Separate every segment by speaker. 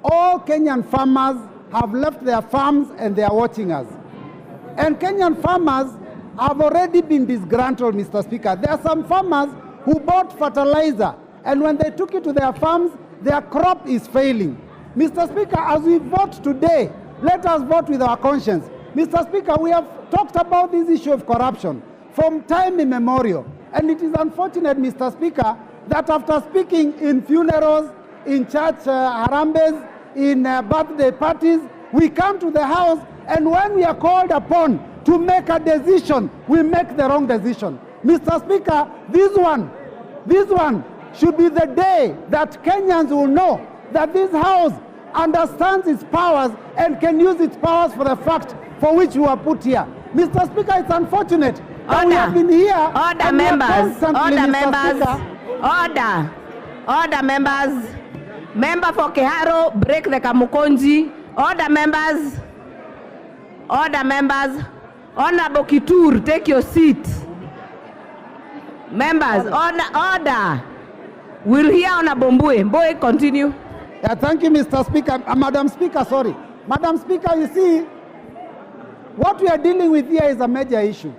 Speaker 1: all Kenyan farmers have left their farms and they are watching us. And Kenyan farmers have already been disgruntled, Mr. Speaker. There are some farmers who bought fertilizer, and when they took it to their farms, their crop is failing. Mr. Speaker, as we vote today, let us vote with our conscience. Mr. Speaker, we have talked about this issue of corruption from time immemorial. And it is unfortunate, Mr. Speaker, that after speaking in funerals, in church harambes, in birthday parties, we come to the house, and when we are called upon to make a decision, we make the wrong decision. Mr. Speaker, this one should be the day that Kenyans will know that this house understands its powers and can use its powers for the fact for which we were put here. Mr. Speaker, it's unfortunate that we have been here.
Speaker 2: Order, members. Order, members. Order, members. Member for Keharo, break the Kamukonji. Order, members. Order, members. Honorable Kitur, take your seat. Members, order. We'll hear Honorable Mbue. Mbue, continue.
Speaker 1: Yeah, thank you, Mr. Speaker. Madam Speaker, sorry. Madam Speaker, you see, what we are dealing with here is a major issue.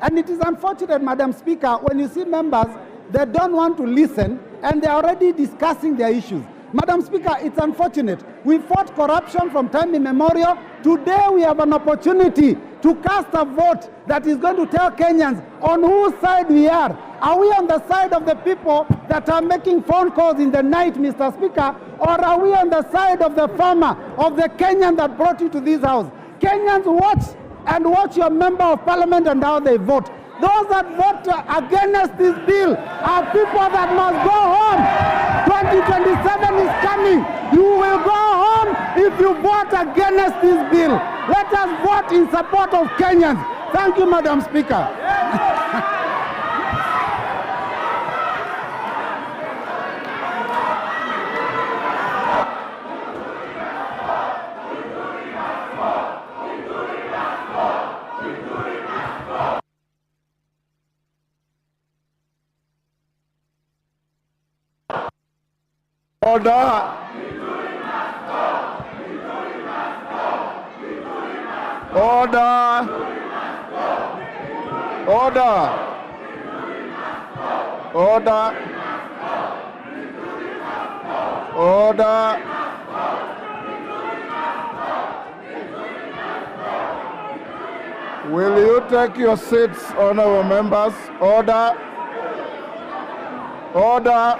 Speaker 1: And it is unfortunate, Madam Speaker, when you see members that don't want to listen and they're already discussing their issues. Madam Speaker, it's unfortunate. We fought corruption from time immemorial. Today we have an opportunity to cast a vote that is going to tell Kenyans on whose side we are. Are we on the side of the people that are making phone calls in the night, Mr. Speaker, or are we on the side of the farmer, of the Kenyan that brought you to this house? Kenyans, watch your member of parliament and how they vote. Those that vote against this bill are people that must go home. 2027 is coming. You will go home if you vote against this bill. Let us vote in support of Kenyans. Thank you, Madam Speaker.
Speaker 3: Order. Order. Order. Order. Order. Will you take your seats, honorable members? Order. Order.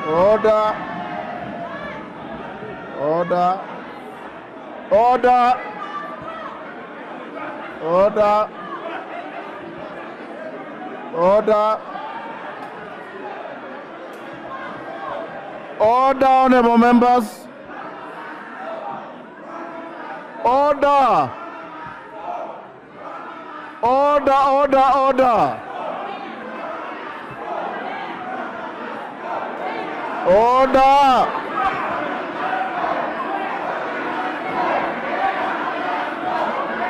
Speaker 3: Order. Order. Order. Order. Order. Order, honorable members. Order. Order, order, order. Order.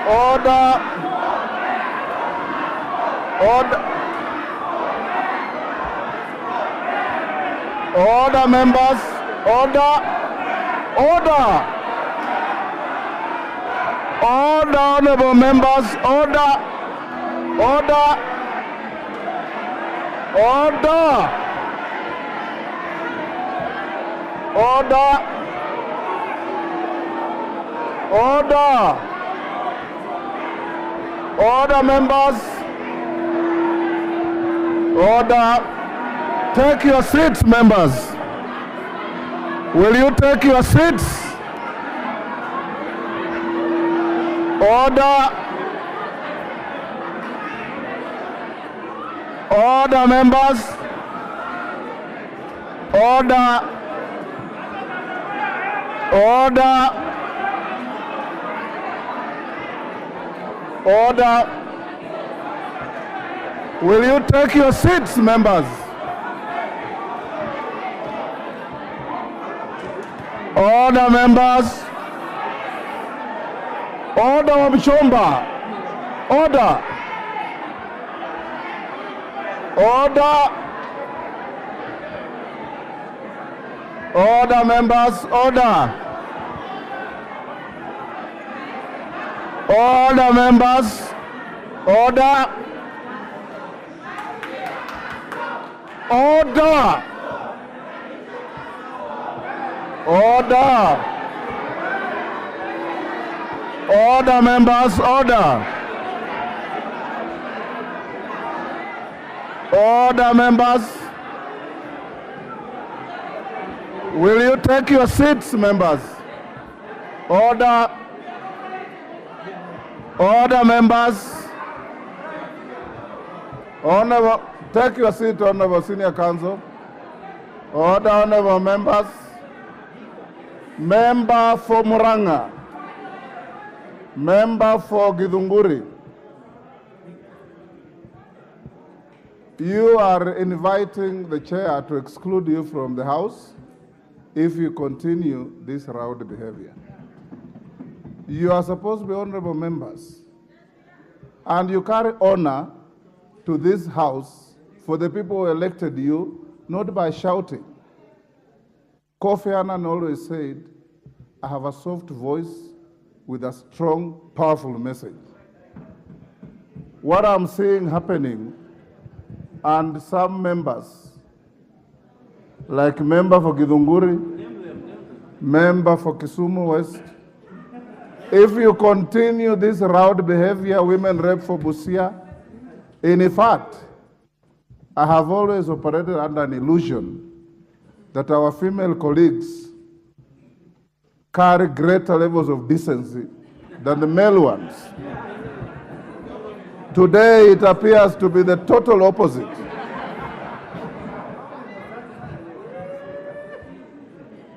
Speaker 3: Order. Order. Order, members. Order. Order. Order, honorable members. Order. Order. Order. Order. Order. Order, members. Order. Take your seats, members. Will you take your seats? Order. Order, members. Order. Order. Order. Will you take your seats, members? Order, members. Order, Mchomba. Order. Order. Order, members, order. Order, members, order. Order. Order. Order, members, order. Order, members. Will you take your seats, members? Order. Order, members. Honorable, take your seat, Honorable Senior Counsel. Order, honorable members. Member for Muranga. Member for Githunguri. You are inviting the chair to exclude you from the House if you continue this rowdy behavior. You are supposed to be honorable members, and you carry honor to this House for the people who elected you, not by shouting. Kofi Annan always said, I have a soft voice with a strong, powerful message. What I'm seeing happening, and some members, like member for Githunguri, member for Kisumu West, if you continue this rowdy behavior, women rep for Busia, in fact, I have always operated under an illusion that our female colleagues carry greater levels of decency than the male ones. Today, it appears to be the total opposite.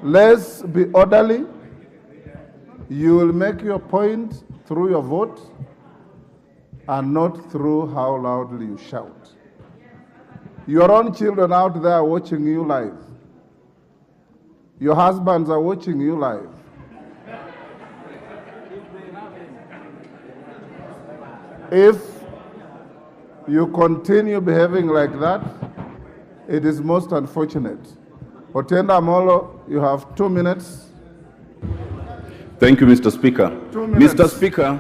Speaker 3: Let's be orderly. You will make your point through your vote and not through how loudly you shout. Your own children out there are watching you live. Your husbands are watching you live. If you continue behaving like that, it is most unfortunate. Otienda Amolo, you have 2 minutes.
Speaker 4: Thank you, Mr. Speaker.
Speaker 3: 2 minutes.
Speaker 4: Mr. Speaker,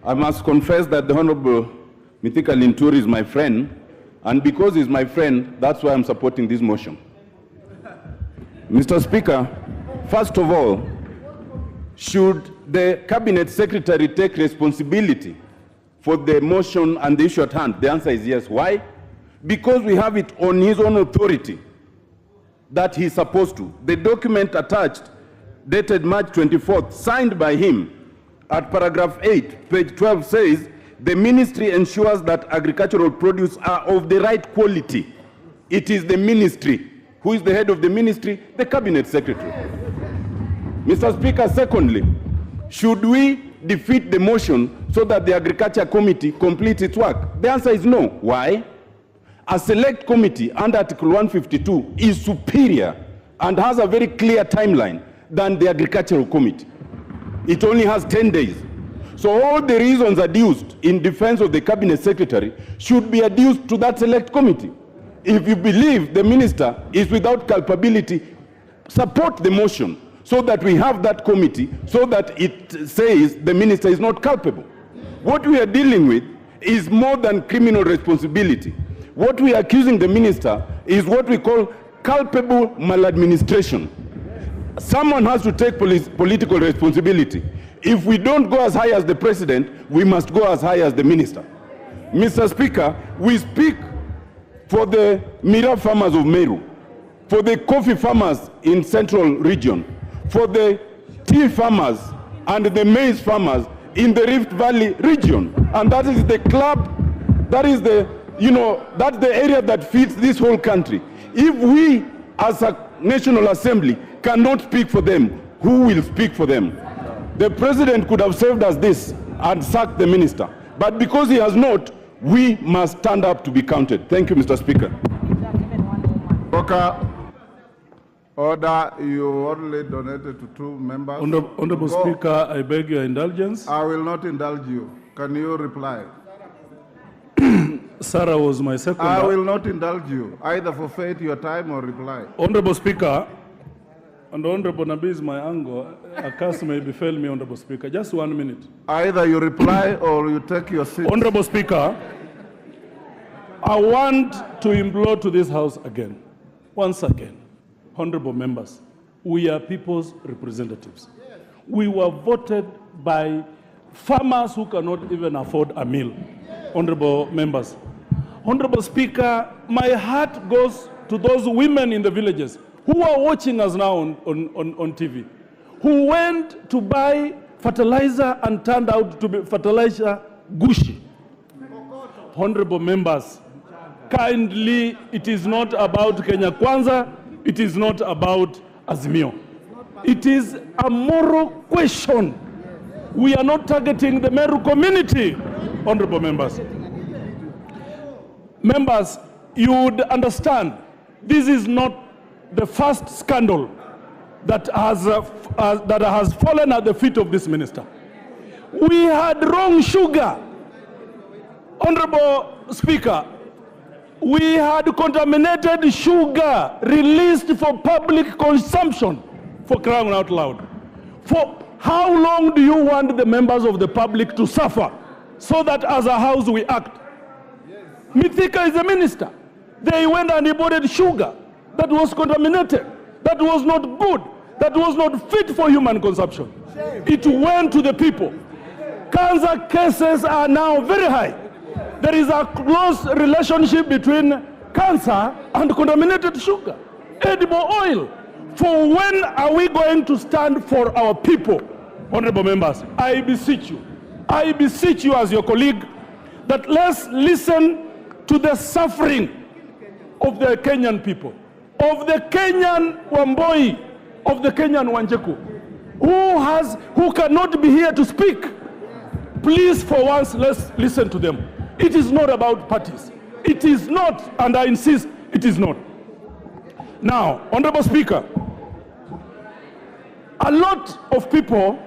Speaker 4: I must confess that the Honorable Mithika Linturi is my friend, and because he's my friend, that's why I'm supporting this motion. Mr. Speaker, first of all, should the Cabinet Secretary take responsibility for the motion and the issue at hand? The answer is yes. Why? Because we have it on his own authority that he's supposed to. The document attached, dated March 24th, signed by him, at paragraph 8, page 12 says, the ministry ensures that agricultural produce are of the right quality. It is the ministry. Who is the head of the ministry? The Cabinet Secretary. Mr. Speaker, secondly, should we defeat the motion so that the Agriculture Committee completes its work? The answer is no. Why? A select committee under Article 152 is superior and has a very clear timeline than the Agricultural Committee. It only has 10 days. So all the reasons adduced in defense of the Cabinet Secretary should be adduced to that select committee. If you believe the minister is without culpability, support the motion so that we have that committee, so that it says the minister is not culpable. What we are dealing with is more than criminal responsibility. What we are accusing the minister is what we call culpable maladministration. Someone has to take political responsibility. If we don't go as high as the president, we must go as high as the minister. Mr. Speaker, we speak for the Mira farmers of Meru, for the coffee farmers in central region, for the tea farmers and the maize farmers in the Rift Valley region. And that is the club, that is the, that's the area that feeds this whole country. If we as a National Assembly cannot speak for them, who will speak for them? The president could have served us this and sacked the minister. But because he has not, we must stand up to be counted. Thank you, Mr. Speaker.
Speaker 3: Okay. Order, you only donated to 2 members.
Speaker 5: Honorable Speaker, I beg your indulgence.
Speaker 3: I will not indulge you. Can you reply?
Speaker 5: Sarah was my second.
Speaker 3: I will not indulge you. Either forfeit your time or reply.
Speaker 5: Honorable Speaker, And Honorable Nabi is my uncle. A curse may befall me, Honorable Speaker. Just 1 minute.
Speaker 3: Either you reply or you take your seat.
Speaker 5: Honorable Speaker, I want to implore to this House again, once again, honorable members, we are people's representatives. We were voted by farmers who cannot even afford a meal, honorable members. Honorable Speaker, my heart goes to those women in the villages who are watching us now on TV, who went to buy fertilizer and turned out to be fertilizer gushi. Honorable members, kindly, it is not about Kenya Kwanza, it is not about Azimio. It is a moral question. We are not targeting the Meru community, honorable members. Members, you would understand, this is not the first scandal that has fallen at the feet of this minister. We had wrong sugar. Honorable Speaker, we had contaminated sugar released for public consumption, for crying out loud. For how long do you want the members of the public to suffer so that as a house we act? Mithika is a minister. They went and imported sugar that was contaminated, that was not good, that was not fit for human consumption. It went to the people. Cancer cases are now very high. There is a close relationship between cancer and contaminated sugar, edible oil. For when are we going to stand for our people? Honorable members, I beseech you as your colleague, that let's listen to the suffering of the Kenyan people, of the Kenyan Wamboi, of the Kenyan Wanjeku, who cannot be here to speak. Please, for once, let's listen to them. It is not about parties. It is not, and I insist, it is not. Now, Honorable Speaker, a lot of people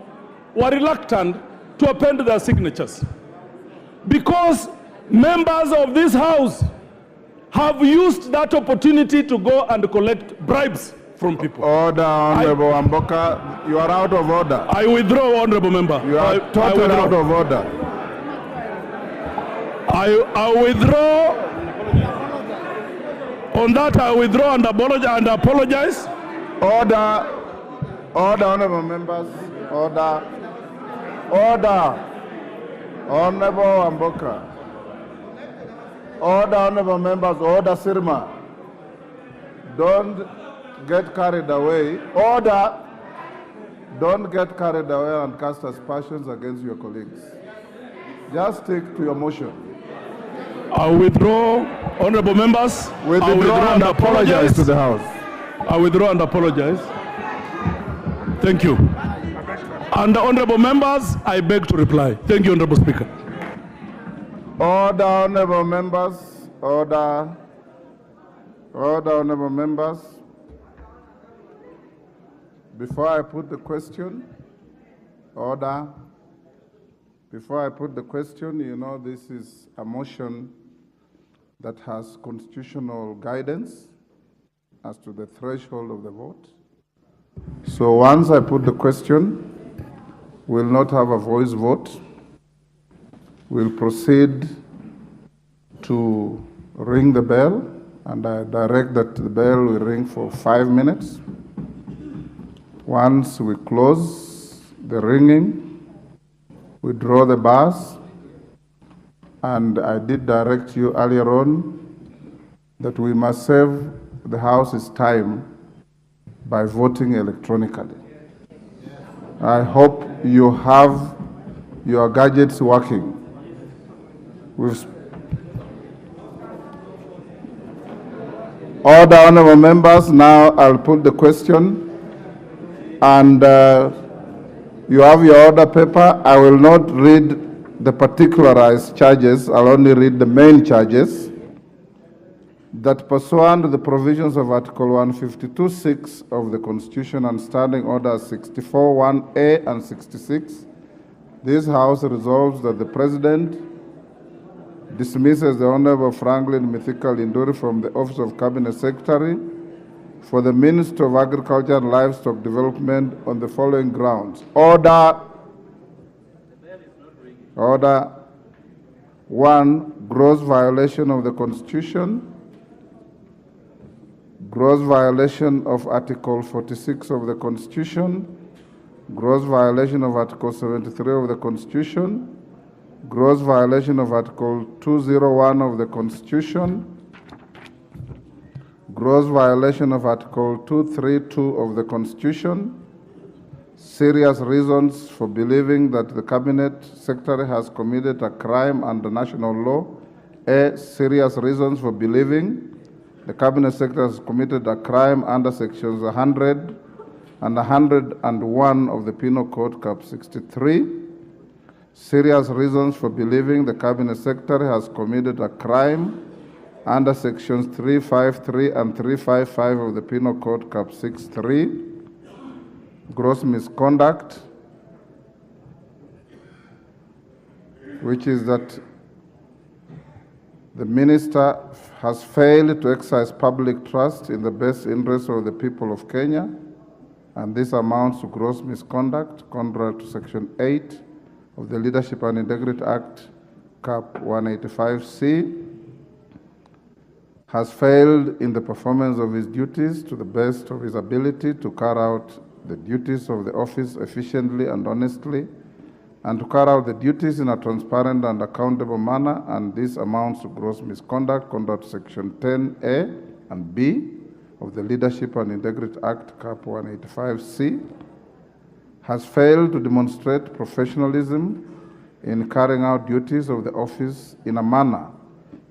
Speaker 5: were reluctant to append their signatures because members of this House have used that opportunity to go and collect bribes from people.
Speaker 3: Order, Honorable Amboka. You are out of order.
Speaker 5: I withdraw, Honorable Member.
Speaker 3: You are totally out of order.
Speaker 5: I withdraw. On that, I withdraw and apologize.
Speaker 3: Order. Order, Honorable Members. Order. Order. Honorable Amboka. Order, Honorable Members. Order, Sirma. Don't get carried away. Order. Don't get carried away and cast aspersions against your colleagues. Just stick to your motion.
Speaker 5: I withdraw, honorable members.
Speaker 3: Withdraw and apologize to the House.
Speaker 5: I withdraw and apologize. Thank you. And honorable members, I beg to reply. Thank you, Honorable Speaker.
Speaker 3: Order, honorable members. Order. Order, honorable members. Before I put the question, order. Before I put the question, you know, this is a motion that has constitutional guidance as to the threshold of the vote. So once I put the question, we'll not have a voice vote. We'll proceed to ring the bell, and I direct that the bell will ring for 5 minutes. Once we close the ringing, we draw the bars, and I did direct you earlier on that we must save the House's time by voting electronically. I hope you have your gadgets working. Order, honorable members. Now I'll put the question, and you have your order paper. I will not read the particularized charges. I'll only read the main charges. That pursuant to the provisions of Article 152(6) of the Constitution and Standing Orders 64(1)A and 66, this House resolves that the President dismisses the Honorable Franklin Mithika Linduri from the Office of Cabinet Secretary for the Ministry of Agriculture and Livestock Development on the following grounds. Order. Order. 1. Gross violation of the Constitution. Gross violation of Article 46 of the Constitution. Gross violation of Article 73 of the Constitution. Gross violation of Article 201 of the Constitution. Gross violation of Article 232 of the Constitution. Serious reasons for believing that the Cabinet Secretary has committed a crime under national law. A. Serious reasons for believing the Cabinet Secretary has committed a crime under Sections 100 and 101 of the Penal Code, Cap 63. Serious reasons for believing the Cabinet Secretary has committed a crime under Sections 353 and 355 of the Penal Code, Cap 63. Gross misconduct, which is that the Minister has failed to exercise public trust in the best interest of the people of Kenya, and this amounts to gross misconduct, contrary to Section 8 of the Leadership and Integrity Act, Cap 185C, has failed in the performance of his duties to the best of his ability to carry out the duties of the office efficiently and honestly, and to carry out the duties in a transparent and accountable manner, and this amounts to gross misconduct, contrary to Section 10A and B of the Leadership and Integrity Act, Cap 185C, has failed to demonstrate professionalism in carrying out duties of the office in a manner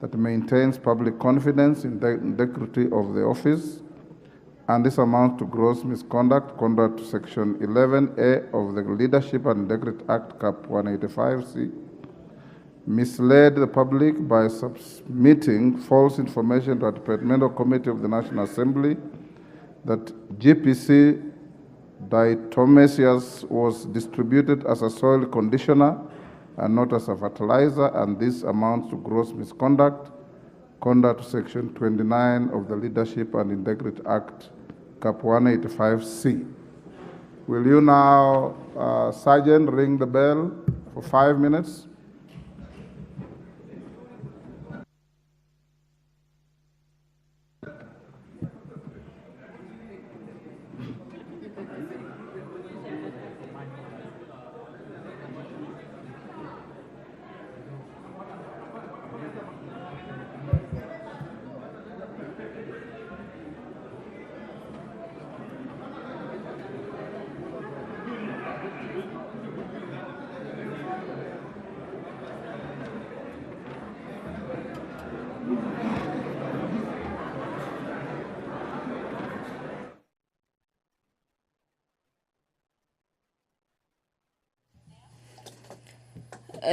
Speaker 3: that maintains public confidence in the integrity of the office, and this amounts to gross misconduct, contrary to Section 11A of the Leadership and Integrity Act, Cap 185C, misled the public by submitting false information to a departmental committee of the National Assembly that GPC diatomaceous was distributed as a soil conditioner and not as a fertilizer, and this amounts to gross misconduct, contrary to Section 29 of the Leadership and Integrity Act, Cap 185C. Will you now, Sergeant, ring the bell for 5 minutes?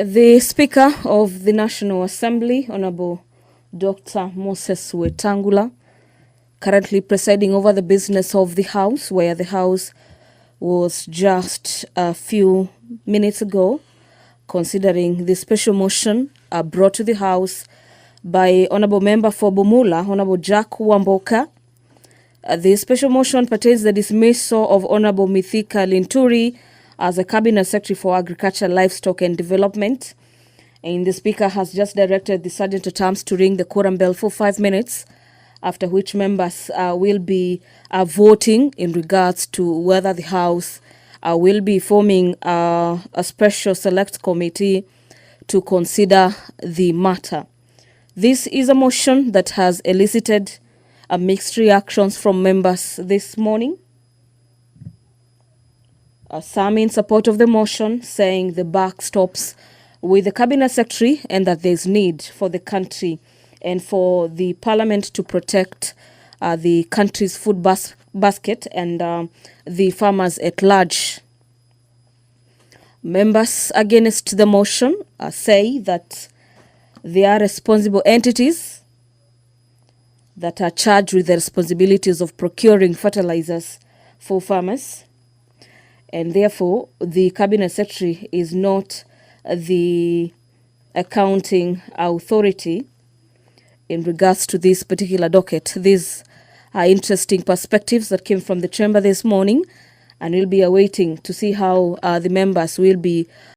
Speaker 2: The Speaker of the National Assembly, Honorable Dr. Moses Wetangula, currently presiding over the business of the House, where the House was just a few minutes ago considering the special motion brought to the House by Honorable Member for Bumula, Honorable Jack Wamboka. The special motion pertains the dismissal of Honorable Mithika Linturi as a Cabinet Secretary for Agriculture, Livestock and Development. And the Speaker has just directed the Sergeant-at-Arms to ring the quorum bell for 5 minutes, after which members will be voting in regards to whether the House will be forming a special select committee to consider the matter. This is a motion that has elicited mixed reactions from members this morning. Some in support of the motion, saying the buck stops with the Cabinet Secretary and that there's need for the country and for the Parliament to protect the country's food basket and the farmers at large. Members against the motion say that they are responsible entities that are charged with the responsibilities of procuring fertilizers for farmers, and therefore the Cabinet Secretary is not the accounting authority in regards to this particular docket. These interesting perspectives that came from the chamber this morning, and we'll be awaiting to see how the members will be